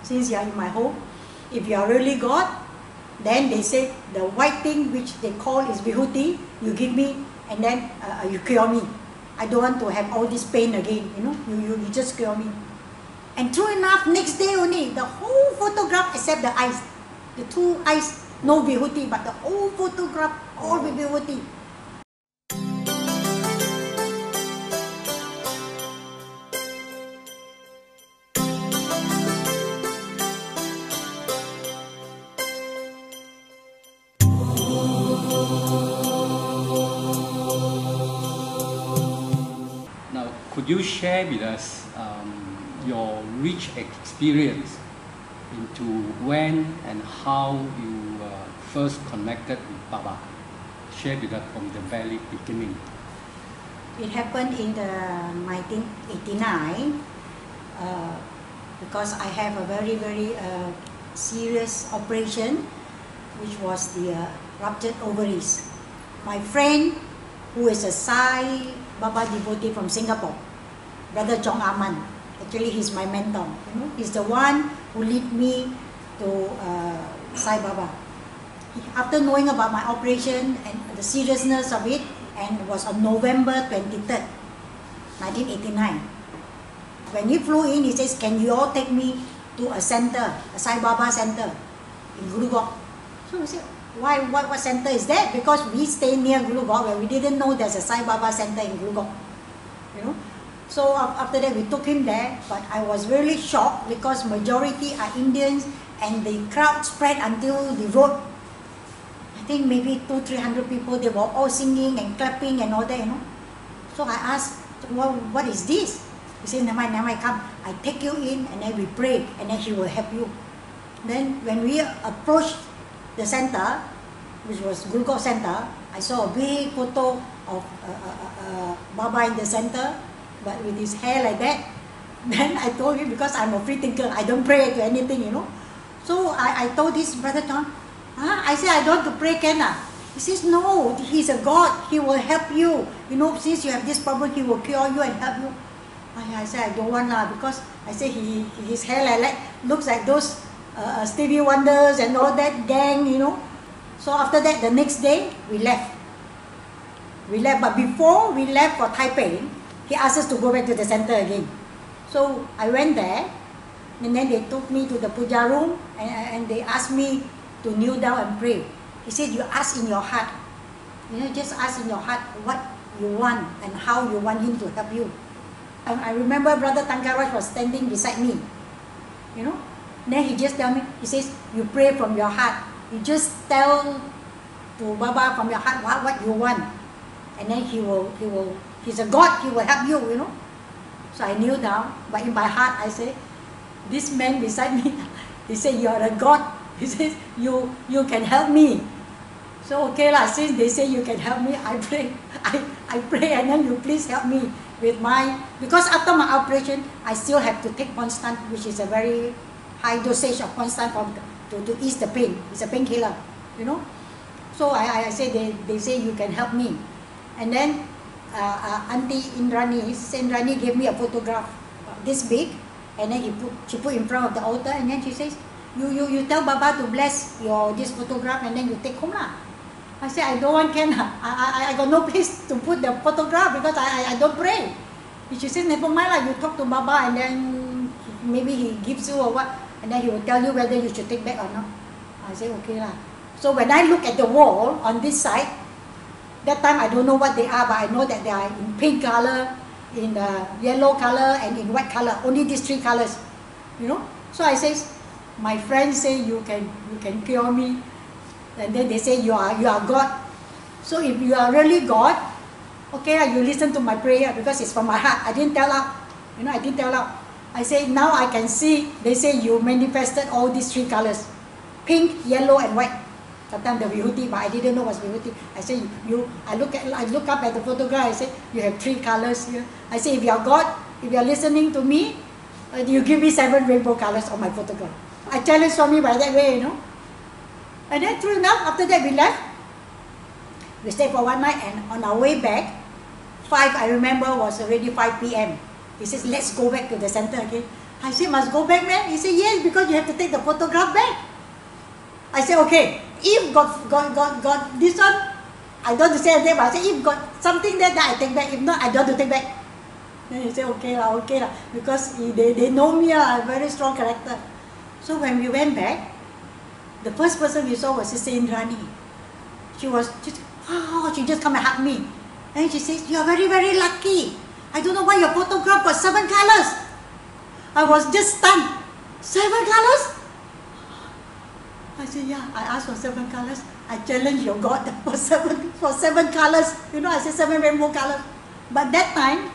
since you are in my home, if you are really God, then they say the white thing which they call is vihuti, you give me and then you cure me. I don't want to have all this pain again, you know, you just cure me. And true enough, next day only, the whole photograph except the eyes, the two eyes, no vihuti, but the whole photograph, all with vihuti. Could you share with us your rich experience into when and how you first connected with Baba? Share with us from the very beginning. It happened in the 1989 because I have a very serious operation, which was the ruptured ovaries. My friend, who is a Sai Baba devotee from Singapore, Brother Chong Aman. Actually, he's my mentor. You know, he's the one who led me to Sai Baba. After knowing about my operation and the seriousness of it, and it was on November 23rd, 1989. When he flew in, he says, "Can you all take me to a center, a Sai Baba center in Gulugok?" So we said, "Why? What center is that?" Because we stay near Gulugok, where we didn't know there's a Sai Baba center in Gulugok. You know. So after that, we took him there, but I was really shocked because majority are Indians and the crowd spread until the road. I think maybe 200-300 people, they were all singing and clapping and all that, you know. So I asked, well, what is this? He said, never mind, come. I take you in and then we pray and then he will help you. Then when we approached the center, which was Gulugok Center, I saw a big photo of Baba in the center, but with his hair like that. Then I told him, because I'm a free thinker, I don't pray to anything, you know. So I told this Brother John, I said, I don't want to pray, can I? He says, no, he's a God, he will help you. You know, since you have this problem, he will cure you and help you. I said, I don't want because I said, his hair like looks like those Stevie Wonders and all that gang, you know. So after that, the next day, we left. But before we left for Taipei, he asked us to go back to the center again. So I went there, and then they took me to the puja room, and they asked me to kneel down and pray. He said, you ask in your heart. You know, just ask in your heart what you want and how you want him to help you. I remember Brother Tankaraj was standing beside me. You know, then he just tell me, he says, you pray from your heart. You just tell to Baba from your heart what you want. And then he's a God, he will help you, you know. So I kneel down, but in my heart I say, this man beside me, he said, you are a God. He says, you can help me. So okay lah, since they say you can help me, I pray. I pray and then you please help me with because after my operation, I still have to take Constant, which is a very high dosage of Constant to ease the pain. It's a painkiller, you know. So I say, they say you can help me. And then Auntie Indrani gave me a photograph this big, and then she put in front of the altar, and then she says, you tell Baba to bless this photograph, and then you take home lah. I said, I don't want, can I got no place to put the photograph because I don't pray. She says, never mind lah, you talk to Baba and then maybe he gives you or what, and then he will tell you whether you should take back or not. I say, okay lah. So when I look at the wall on this side, that time I don't know what they are, but I know that they are in pink color, in yellow color, and in white color. Only these three colors, you know. So I says, my friends say you can cure me, and then they say you are God. So if you are really God, okay, you listen to my prayer because it's from my heart. I didn't tell out, you know. I didn't tell out. I say now I can see. They say you manifested all these three colors, pink, yellow, and white. Sometimes the vihuti, but I didn't know what's vihuti. I say I look up at the photograph. I say you have three colors here. I say if you are God, if you are listening to me, you give me 7 rainbow colors on my photograph. I challenge Swami by that way, you know. And then true enough, after that we left. We stayed for one night, and on our way back, I remember was already 5 p.m. He says, let's go back to the center again. I said, must go back, man? He said, yes, because you have to take the photograph back. I said, okay, if got this one, I don't want to say anything, but I said, if got something there, then I take back. If not, I don't want to take back. Then he said, okay lah, because they know me, I'm a very strong character. So when we went back, the first person we saw was Sister Indrani. She just come and hug me. And she says, you are very, very lucky. I don't know why your photograph got 7 colors. I was just stunned. 7 colors? I said, yeah, I asked for 7 colors. I challenge your God for seven colors. You know, I said 7 rainbow colors. But that time,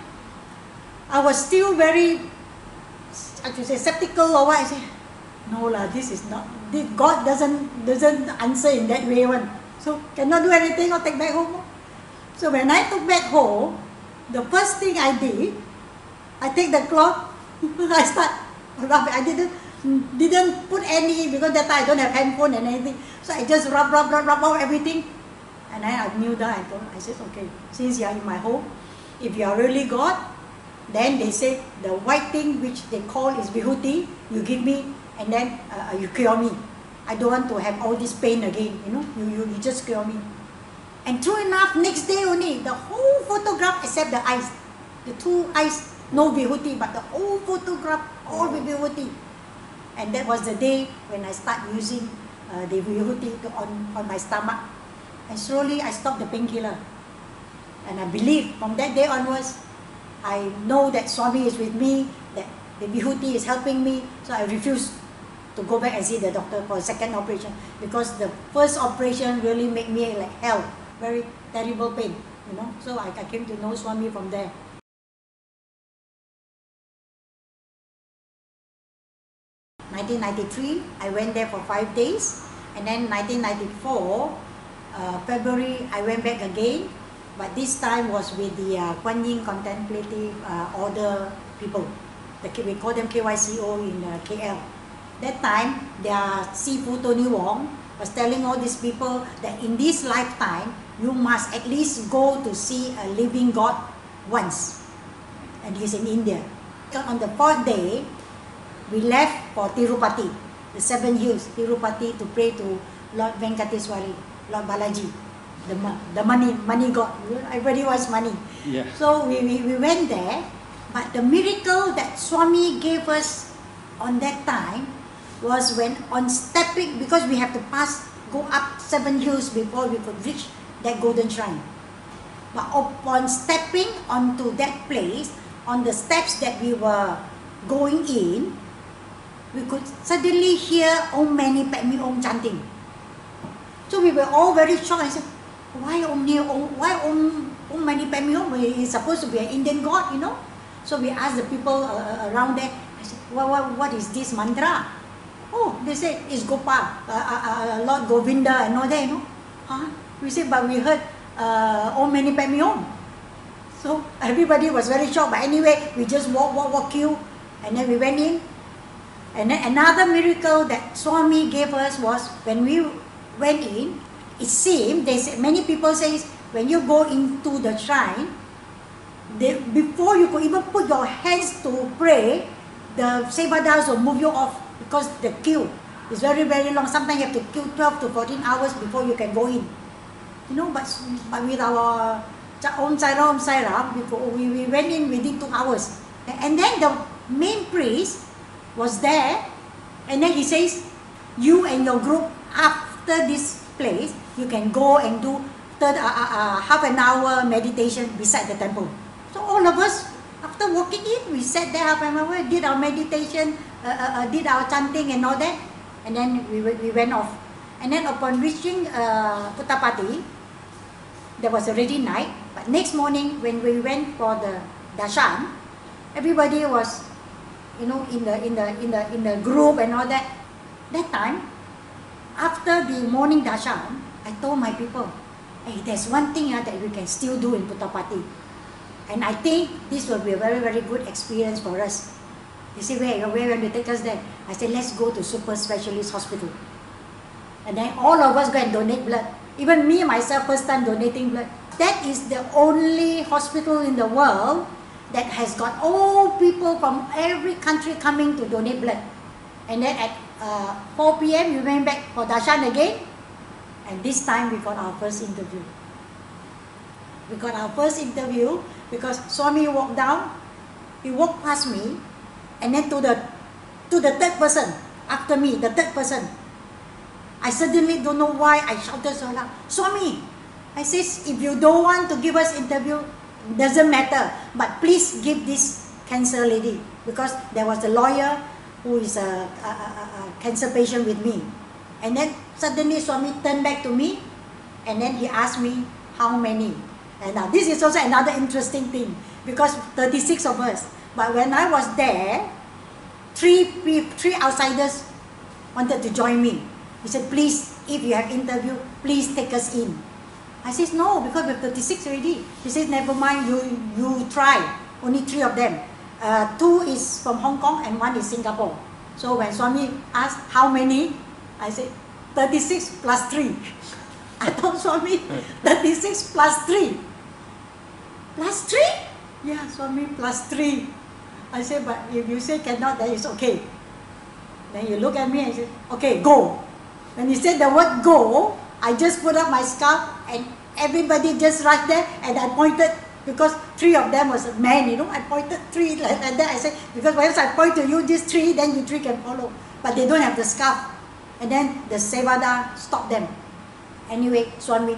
I was still very, I should say, skeptical or what. I said, no lah, this is not, God doesn't answer in that way one. So cannot do anything or take back home. So when I took back home, the first thing I did, I take the cloth, I start rubbing. I didn't put any, because that time I don't have handphone and anything. So I just rub everything. And then I knew that. I said, okay, since you are in my home, if you are really God, then they say the white thing which they call is vihuti, you give me, and then you cure me. I don't want to have all this pain again, you know, you just cure me. And true enough, next day only, the whole photograph except the eyes, the 2 eyes, no vihuti, but the whole photograph, all with vihuti. And that was the day when I start using the vihuti on my stomach. And slowly I stopped the painkiller. And I believe from that day onwards, I know that Swami is with me, that the vihuti is helping me, so I refuse to go back and see the doctor for a second operation, because the first operation really made me like hell, very terrible pain, you know. So I came to know Swami from there. In 1993, I went there for 5 days, and then 1994, February, I went back again, but this time was with the Kuan Yin Contemplative Order people. We call them KYCO in KL. That time, their Sifu Tony Wong was telling all these people that in this lifetime, you must at least go to see a living God once. And he's in India. On the 4th day, we left for Tirupati, the 7 hills, Tirupati, to pray to Lord Venkateswari, Lord Balaji, the money God. Everybody wants money. Yeah. So we went there, but the miracle that Swami gave us on that time was when on stepping, because we have to go up 7 hills before we could reach that golden shrine. But upon stepping onto that place, on the steps that we were going in, we could suddenly hear Om Mani Padme Om chanting. So we were all very shocked. I said, why Om Mani Padme Om? He's supposed to be an Indian god, you know. So we asked the people around there. I said, what is this mantra? Oh, they said it's Gopal, Lord Govinda and all that, you know. Huh? We said, but we heard Om Mani Padme Om. So everybody was very shocked. But anyway, we just walk queue, and then we went in. And then another miracle that Swami gave us was when we went in, it seemed, many people say, when you go into the shrine, before you could even put your hands to pray, the Sevadas will move you off, because the queue is very, very long. Sometimes you have to queue 12 to 14 hours before you can go in. You know, but with our Om Sai Ram, before we went in within 2 hours. And then the main priest was there, and then he says, you and your group, after this place, you can go and do half an hour meditation beside the temple. So all of us, after walking in, we sat there half an hour, did our meditation, did our chanting and all that, and then we went off. And then upon reaching Puttapati, there was already night, but next morning when we went for the darshan, everybody was, you know, in the group and all that. That time, after the morning darshan, I told my people, hey, there's one thing that we can still do in Puttapati. And I think this will be a very, very good experience for us. They say, where will you take us there? I said, let's go to super specialist hospital. And then all of us go and donate blood. Even me, myself, first time donating blood. That is the only hospital in the world that has got all people from every country coming to donate blood. And then at 4 p.m. we went back for darshan again, and this time we got our first interview. We got our first interview because Swami walked down, he walked past me, and then to the third person, after me, the third person. I suddenly don't know why I shouted so loud, Swami, I says, if you don't want to give us interview, doesn't matter, but please give this cancer lady, because there was a lawyer who is a cancer patient with me. And then suddenly Swami turned back to me, and then he asked me how many. And now this is also another interesting thing, because 36 of us, but when I was there, three outsiders wanted to join me. He said, please, if you have interview, please take us in. I said, no, because we're 36 already. He says, never mind, you try. Only 3 of them. 2 is from Hong Kong and 1 is Singapore. So when Swami asked how many, I said, 36 plus 3. I told Swami, 36 plus 3. Plus 3? Yeah, Swami, plus 3. I said, but if you say cannot, then it's okay. Then you look at me and say, okay, go. When he said the word go, I just put up my scarf and everybody just rushed there, and I pointed, because 3 of them was men, you know, I pointed 3 like that. I said, because once I point to you, these 3, then you 3 can follow. But they don't have the scarf. And then the Sevada stopped them. Anyway, Swami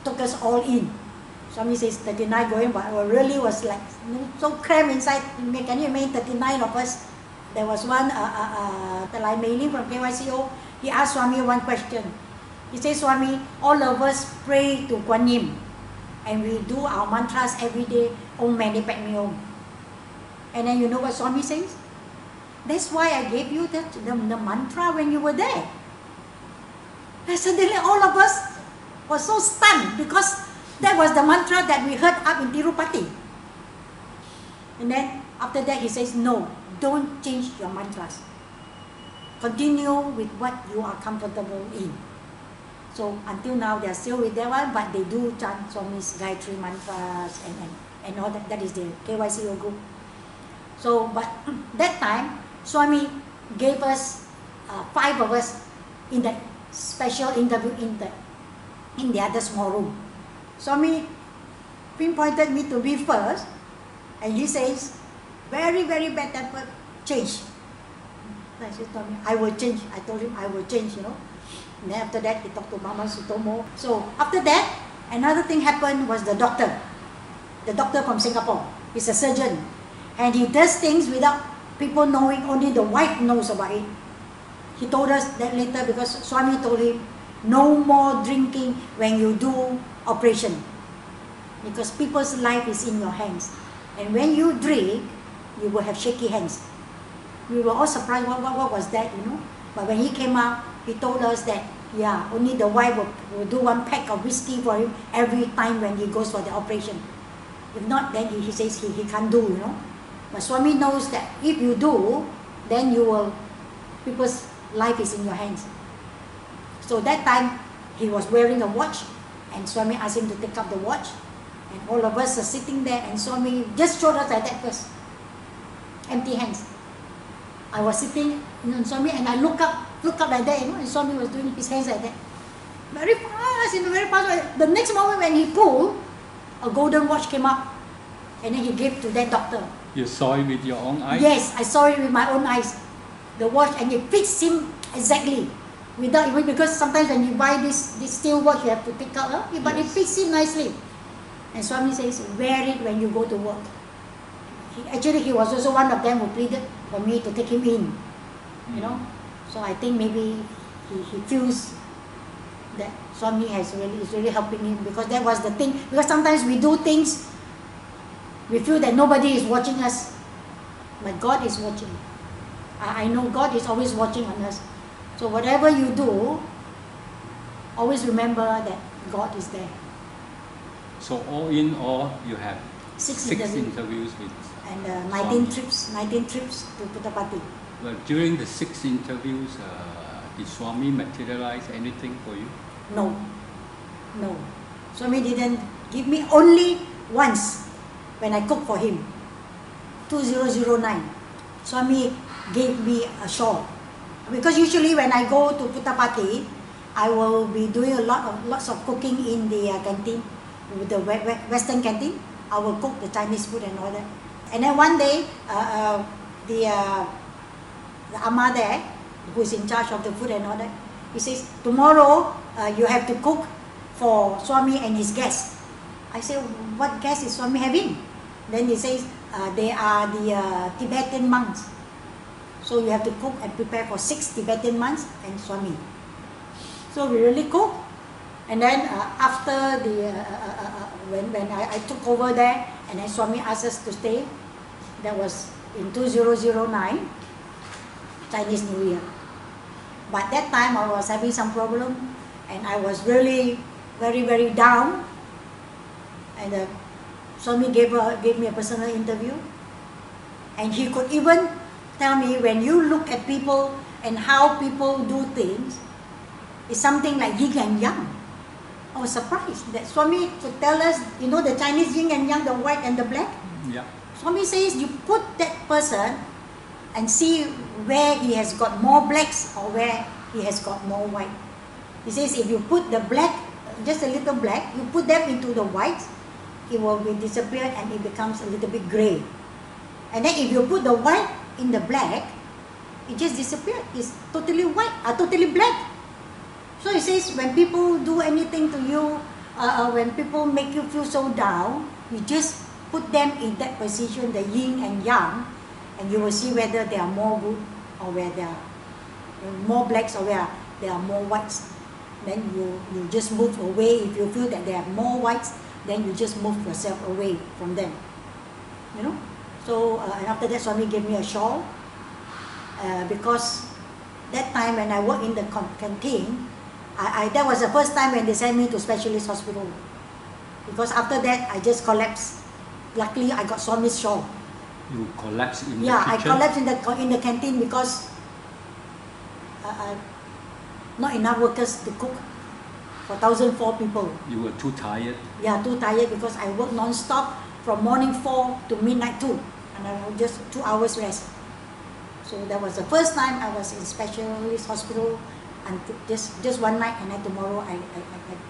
took us all in. Swami says 39 going, but it really was like so cramped inside. Can you imagine 39 of us? There was one, Talai Meiling from KYCO. He asked Swami one question. He says, Swami, all of us pray to Kuan Yin, and we do our mantras every day, Om Mani Padme Hum. And then you know what Swami says? That's why I gave you the mantra when you were there. And suddenly all of us were so stunned, because that was the mantra that we heard up in Tirupati. And then after that he says, no, don't change your mantras. Continue with what you are comfortable in. So until now they are still with that one, but they do chant Swami's Gayatri mantras and all that. That is the KYCO group. So, but that time Swami gave us 5 of us in that special interview in the other small room. Swami pinpointed me to be first, and he says, very, very bad temper, change. I said, I will change. I told him I will change, you know. And then after that, he talked to Mama Sutomo. So after that, another thing happened was the doctor from Singapore. He's a surgeon, and he does things without people knowing. Only the wife knows about it. He told us that later, because Swami told him, no more drinking when you do operation, because people's life is in your hands, and when you drink, you will have shaky hands. We were all surprised, what was that, you know? But when he came out, he told us that, yeah, only the wife will do 1 pack of whiskey for him every time when he goes for the operation. If not, then he says he can't do, you know. But Swami knows that if you do, then people's life is in your hands. So that time, he was wearing a watch, and Swami asked him to take up the watch, and all of us are sitting there, and Swami just showed us like that first, empty hands. I was sitting in Swami, and I look up like that, you know, and Swami was doing his hands like that, very fast, in a very fast way. The next moment when he pulled, a golden watch came up, and then he gave to that doctor. You saw it with your own eyes? Yes, I saw it with my own eyes, the watch, and it fits him exactly. Without even, because sometimes when you buy this steel watch, you have to take out, but yes, it fits him nicely. And Swami says, wear it when you go to work. He was also one of them who pleaded for me to take him in, you know. So I think maybe he feels that Swami is really helping him, because that was the thing. Because sometimes we do things, we feel that nobody is watching us, but God is watching. I know God is always watching on us. So whatever you do, always remember that God is there. So all in all, you have 6 interviews with and 19 trips to Puttapati. Well, during the 6 interviews, did Swami materialize anything for you? No. Swami didn't give me, only once when I cooked for him. 2009, Swami gave me a shawl. Because usually when I go to Puttapati, I will be doing lots of cooking in the canteen, with the Western canteen. I will cook the Chinese food and all that. And then one day, the Amma there, who is in charge of the food and all that, he says, tomorrow you have to cook for Swami and his guests. I say, what guests is Swami having? Then he says, they are the Tibetan monks. So you have to cook and prepare for 6 Tibetan monks and Swami. So we really cook. And then after the when I took over there, and then Swami asked us to stay, that was in 2009, Chinese New Year. But that time I was having some problem, and I was really very, very down. And Swami gave me a personal interview, and he could even tell me, when you look at people and how people do things, it's something like yin and yang. I was surprised that Swami could tell us, you know, the Chinese yin and yang, the white and the black. Yeah. Swami says, you put that person and see where he has got more blacks or where he has got more white. He says, if you put the black, just a little black, you put them into the white, it will be disappeared and it becomes a little bit gray. And then if you put the white in the black, it just disappeared. It's totally white, totally black. So he says, when people do anything to you, when people make you feel so down, you just put them in that position, the yin and yang, and you will see whether they are more good or where they are more blacks or where there are more whites. Then you just move away. If you feel that there are more whites, then you just move yourself away from them. You know? So, and after that, Swami gave me a shawl, because that time when I worked in the canteen, that was the first time when they sent me to specialist hospital. Because after that, I just collapsed. Luckily, I got Swami's shawl. You collapsed in the kitchen? Yeah, I collapsed in the canteen because not enough workers to cook for 1,004 people. You were too tired? Yeah, too tired because I worked non-stop from morning 4 to midnight 2. And I was just 2 hours rest. So that was the first time I was in specialist hospital, and just one night, and then tomorrow I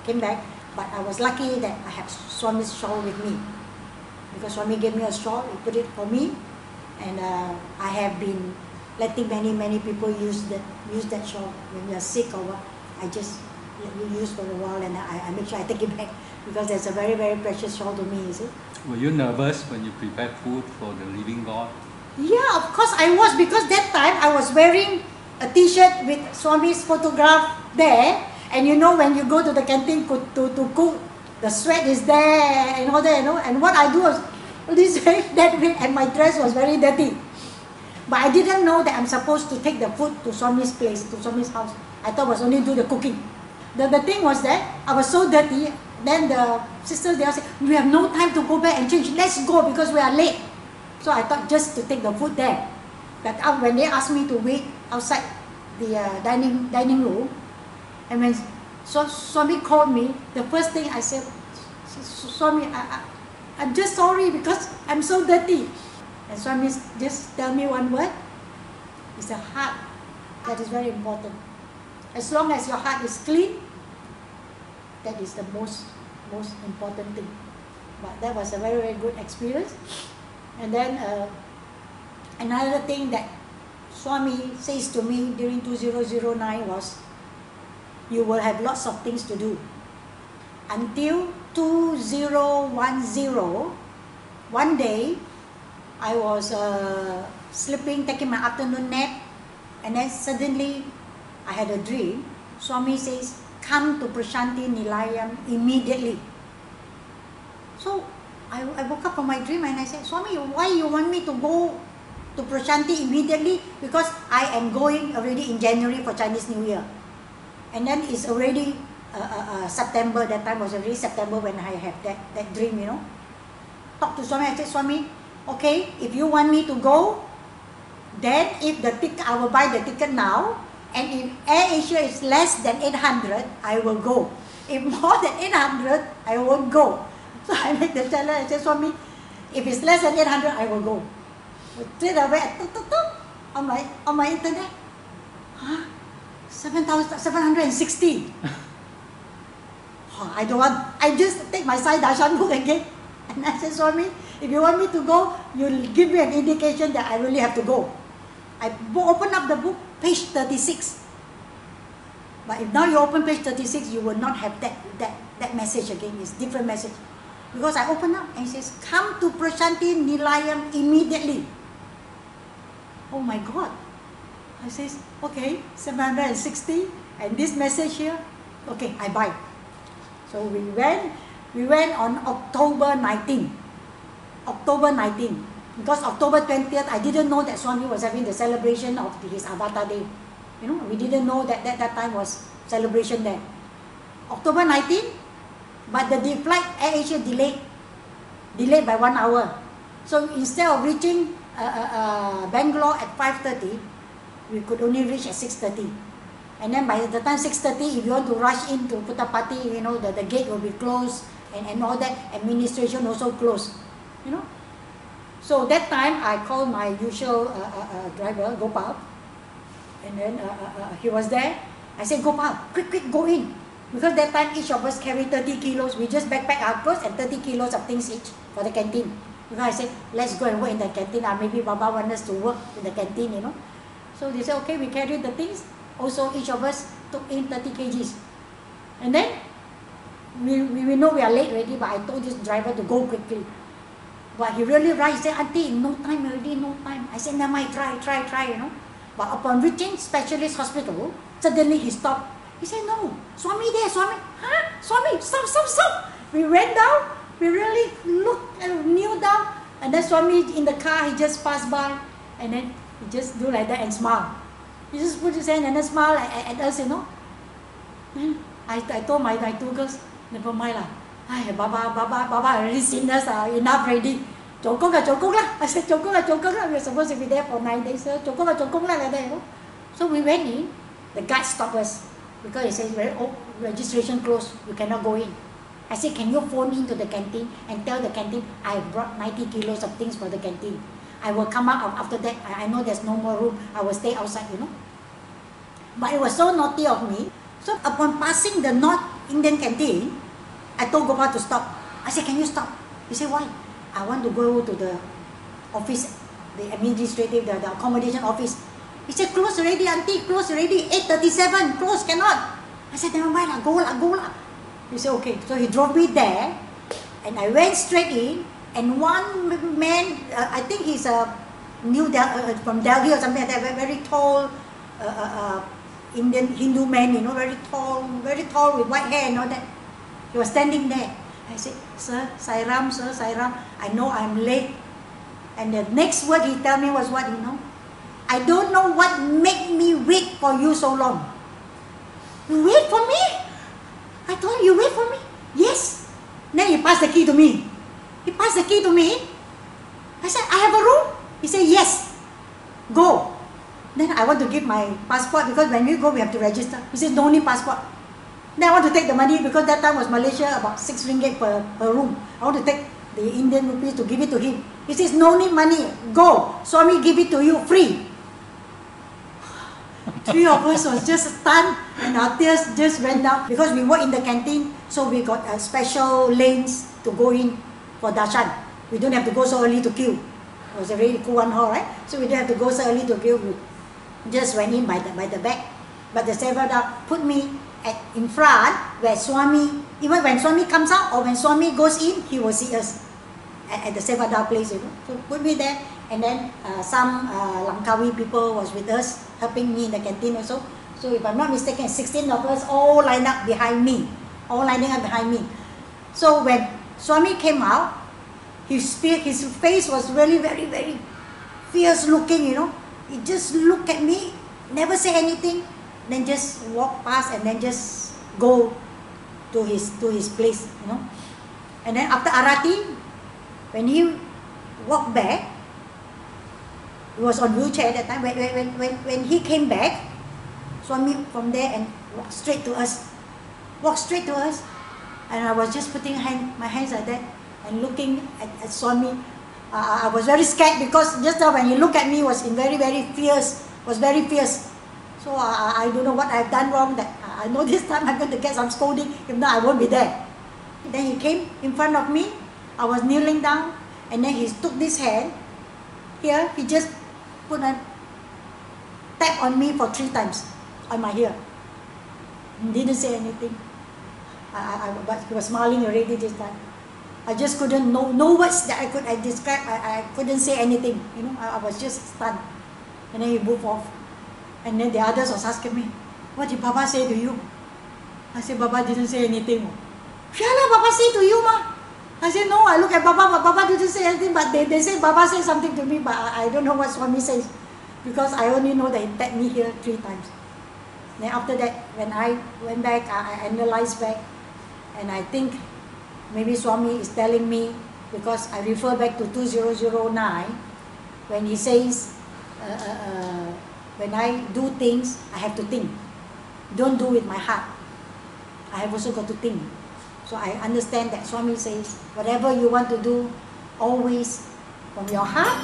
came back. But I was lucky that I had Swami's shawl with me, because Swami gave me a shawl, he put it for me, and I have been letting many people use that shawl when you are sick or what. I just let you use for a while, and I make sure I take it back, because that's a very, very precious shawl to me, you see. Were you nervous when you prepared food for the living God? Yeah, of course I was, because that time I was wearing a t-shirt with Swami's photograph there, and you know, when you go to the canteen to cook, the sweat is there and all that, you know, and what I do was this way, that way, and my dress was very dirty. But I didn't know that I'm supposed to take the food to Swami's place, to Swami's house. I thought I was only do the cooking. The thing was that I was so dirty. Then the sisters, they all said, we have no time to go back and change. Let's go because we are late. So I thought just to take the food there. But when they asked me to wait outside the dining room, and when Swami called me, the first thing I said, Swami, I'm just sorry because I'm so dirty. And Swami just tell me one word, it's a heart. That is very important. As long as your heart is clean, that is the most important thing. But that was a very, very good experience. And then another thing that Swami says to me during 2009 was, you will have lots of things to do. Until 2010, one day, I was sleeping, taking my afternoon nap, and then suddenly I had a dream. Swami says, come to Prashanti Nilayam immediately. So I woke up from my dream and I said, Swami, why you want me to go to Prashanti immediately? Because I am going already in January for Chinese New Year. And then it's already September. That time was already September when I had that dream, you know. Talk to Swami, I said, Swami, okay, if you want me to go, then if the ticket, I will buy the ticket now. And if Air Asia is less than 800, I will go. If more than 800, I won't go. So I make the challenge. I said, Swami, if it's less than 800, I will go. Straight away, on my internet. Huh? 7,760. Oh, I don't want. I just take my Sai Darshan book again, and I said, Swami, if you want me to go, you'll give me an indication that I really have to go. I open up the book, page 36. But if now you open page 36, you will not have that message again. It's different message. Because I open up and it says, come to Prashanti Nilayam immediately. Oh my God. I says, okay, 760, and this message here, okay, I buy. So we went on October 19. October 19. Because October 20th, I didn't know that Swami was having the celebration of his Avatar Day. You know, we didn't know that time was celebration there. October 19, but the flight Air Asia delayed by 1 hour. So instead of reaching Bangalore at 5:30, we could only reach at 6:30. And then by the time 6:30, if you want to rush into Puttapati, you know, the gate will be closed and all that, administration also closed, you know. So that time I called my usual driver, Gopal, and then he was there. I said, Gopal, quick, go in. Because that time each of us carry 30 kilos. We just backpack our clothes and 30 kilos of things each for the canteen. Because I said, let's go and work in the canteen. Maybe Baba wants us to work in the canteen, you know. So they said, okay, we carried the things. Also, each of us took in 30 kgs. And then, we know we are late already, but I told this driver to go quickly. But he really rushed. He said, Auntie, no time already, no time. I said, never mind, try, you know. But upon reaching specialist hospital, suddenly he stopped. He said, no, Swami there, Swami. Huh? Swami, stop. We went down, we really looked and kneeled down. And then Swami in the car, he just passed by. And then he just do like that and smile. He just put his hand and then smile at us, you know. Then I told my two girls, never mind lah. Ay, Baba already seen us, enough already. Chokong lah. I said, chokong lah. We were supposed to be there for 9 days. So chokong lah, like that, you know. So we went in. The guard stopped us because he says, registration closed. You cannot go in. I said, can you phone into the canteen and tell the canteen I brought 90 kilos of things for the canteen. I will come out after that. I know there's no more room. I will stay outside, you know. But it was so naughty of me. So upon passing the North Indian canteen, I told Gopal to stop. I said, can you stop? He said, why? I want to go to the office, the administrative, the accommodation office. He said, close already, auntie, close already. 8:37, close, cannot. I said, never mind, go lah. He said, okay. So he drove me there, and I went straight in. And one man, I think he's a from Delhi or something like that, very tall Indian Hindu man, you know, very tall with white hair and all that. He was standing there. I said, sir, Sairam, I know I'm late. And the next word he told me was what, you know? I don't know what made me wait for you so long. You wait for me? I told you wait for me? Yes. Then he passed the key to me. I said, I have a room? He said, yes. Go. Then I want to give my passport because when we go, we have to register. He said, no need passport. Then I want to take the money because that time was Malaysia, about 6 ringgit per room. I want to take the Indian rupees to give it to him. He says, no need money. Go. Swami give it to you free. Three of us was just stunned and our tears just went down because we work in the canteen, so we got special lanes to go in for darshan. We don't have to go so early to queue. It was a really cool one hall, right? So we don't have to go so early to queue. We just went in by the back. But the Sevada put me in front where Swami, even when Swami comes out or when Swami goes in, he will see us at the Sevada place, you know. So put me there, and then some Langkawi people was with us, helping me in the canteen also. So if I'm not mistaken, 16 of us all lined up behind me. So when Swami came out, his face was really very, very fierce looking, you know. He just looked at me, never say anything, then just walk past and then just go to his place, you know. And then after Arati, when he walked back, he was on wheelchair at that time. When he came back, Swami from there and walked straight to us. And I was just putting my hands like that and looking at Swami. I was very scared because just now when he looked at me was very fierce. So I don't know what I've done wrong. That I know this time I'm going to get some scolding. If not, I won't be there. Then he came in front of me. I was kneeling down, and then he took this hand. Here, he just put a tap on me for 3 times on my ear. He didn't say anything. But he was smiling already this time. I just couldn't, no words that I could describe. I couldn't say anything. You know, I was just stunned. And then he moved off. And then the others was asking me, what did Baba say to you? I said, Baba didn't say anything. Shala, Baba say to you, ma. I said, no, I look at Baba, but Baba didn't say anything. But they say Baba said something to me, but I don't know what Swami says. Because I only know that he tapped me here 3 times. Then after that, when I went back, I analyzed back. And I think maybe Swami is telling me, because I refer back to 2009, when he says, when I do things, I have to think. Don't do with my heart. I have also got to think. So I understand that Swami says, whatever you want to do, always from your heart